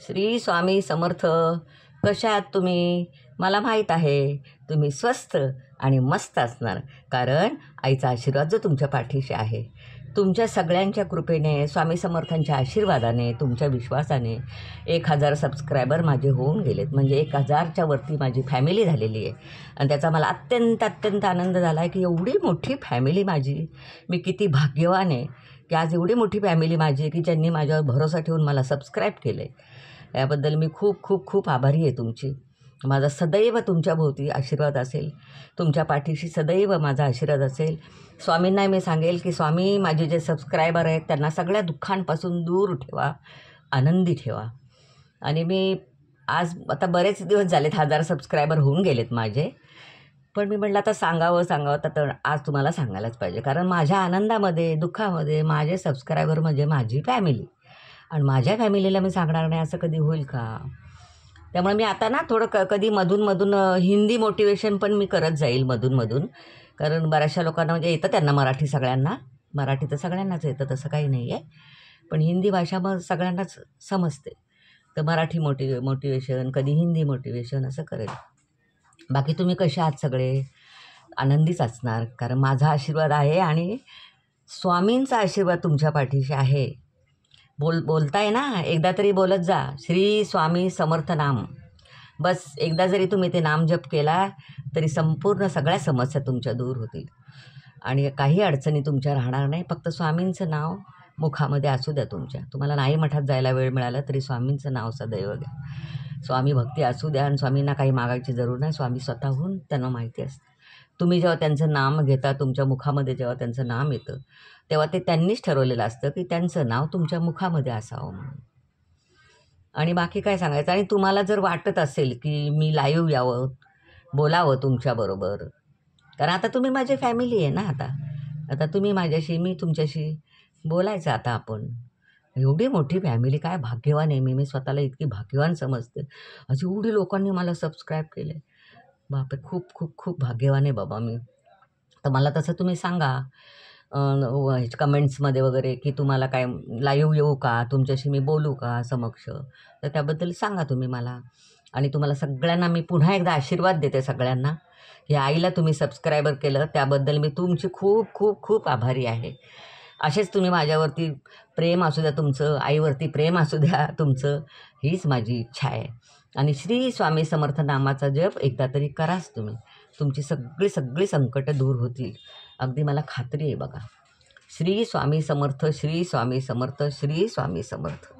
श्री स्वामी समर्थ. कशा आहात तुम्ही? मला माहीत आहे तुम्ही स्वस्थ आणि मस्त असणार, कारण आईचा आशीर्वाद जो तुमच्या पाठीशी आहे. तुमच्या सगळ्यांच्या कृपेने, स्वामी समर्थांच्या आशीर्वादाने, तुमच्या विश्वासाने 1000 सबस्क्रायबर माझे होऊन गेलेत. म्हणजे 1000च्या वरती माझी फॅमिली झालेली आहे. आणि त्याचा मला अत्यंत आनंद झाला आहे की एवढी मोठी फॅमिली माझी, मी किती भाग्यवान आहे की आज एवढी मोठी फॅमिली माझी आहे की ज्यांनी माझ्यावर भरोसा ठेवून मला सबस्क्राईब केलं आहे. याबद्दल मी खूप आभारी आहे तुमची. माझा सदैव तुमच्याभोवती आशीर्वाद असेल, तुमच्या पाठीशी सदैव माझा आशीर्वाद असेल. स्वामींना मी सांगेल की स्वामी, माझे जे सबस्क्रायबर आहेत त्यांना सगळ्या दुःखांपासून दूर ठेवा, आनंदी ठेवा. आणि मी आज आता बरेच दिवस झालेत, 1000 सबस्क्रायबर होऊन गेलेत माझे. पण मी म्हटलं आता सांगावं तर आज तुम्हाला सांगायलाच पाहिजे, कारण माझ्या आनंदामध्ये, दुःखामध्ये माझे सबस्क्रायबर म्हणजे माझी फॅमिली. आणि माझ्या फॅमिलीला मी सांगणार नाही असं कधी होईल का? त्यामुळे मी आता ना थोडं कधी मधून हिंदी मोटिवेशन पण मी करत जाईल मधून, कारण बऱ्याचशा लोकांना म्हणजे येतं, त्यांना मराठी सगळ्यांना, मराठी तर सगळ्यांनाच येतं, तसं काही नाही आहे. पण हिंदी भाषा मग सगळ्यांनाच समजते, तर मराठी मोटिवेशन, कधी हिंदी मोटिवेशन असं करेल. बाकी तुम्ही कसे आहात? सगळे आनंदीच असणार, कारण माझा आशीर्वाद आहे आणि स्वामींचा आशीर्वाद तुमच्या पाठीशी आहे. बोलताय ना, एकदा तरी बोलत जा, श्री स्वामी समर्थ नाम. बस एकदा जरी तुम्ही ते नाम जप केला तरी संपूर्ण सगळ्या समस्या तुमच्या दूर होतील आणि काही अडचणी तुमच्या राहणार नाही. फक्त स्वामींचं नाव मुखामध्ये असू द्या तुमच्या. तुम्हाला नाही मठात जायला वेळ मिळाला तरी स्वामींचं नाव सदैव घ्या. स्वामी भक्ती असू द्या. आणि स्वामींना काही मागायची जरूर नाही, स्वामी स्वतःहून त्यांना माहिती असते. तुम्ही जेव्हा त्यांचं नाम घेता, तुमच्या मुखामध्ये जेव्हा त्यांचं नाम येतं, तेव्हा ते त्यांनीच ठरवलेलं असतं की त्यांचं नाव तुमच्या मुखामध्ये असावं म्हणून. आणि बाकी काय सांगायचं. आणि तुम्हाला जर वाटत असेल की मी लाईव्ह यावं, बोलावं तुमच्याबरोबर, कारण आता तुम्ही माझी फॅमिली आहे ना. आता तुम्ही माझ्याशी, मी तुमच्याशी बोलायचं आता आपण. एवढी मोठी फॅमिली, काय भाग्यवान आहे मी स्वतःला इतकी भाग्यवान समजते. आज एवढी लोकांनी मला सबस्क्राईब केलं आहे. बापरे, खूप भाग्यवान आहे बाबा मी. तर मला तसं तुम्ही सांगा कमेंट्समध्ये वगैरे की तुम्हाला काय लाईव्ह येऊ का, तुमच्याशी मी बोलू का समक्ष, तर त्याबद्दल सांगा तुम्ही मला. आणि तुम्हाला सगळ्यांना मी पुन्हा एकदा आशीर्वाद देते सगळ्यांना. या आईला तुम्ही सबस्क्रायबर केलं त्याबद्दल मी तुमची खूप आभारी आहे. असेच तुम्ही माझ्यावरती प्रेम असू द्या तुमचं, आईवरती प्रेम असू द्या तुमचं, हीच माझी इच्छा आहे. आणि श्री स्वामी समर्थ नामाचा जप एकदा तरी कराच तुम्ही. तुमची सगळी संकटं दूर होतील, अगदी मला खात्री आहे बघा. श्री स्वामी समर्थ, श्री स्वामी समर्थ, श्री स्वामी समर्थ.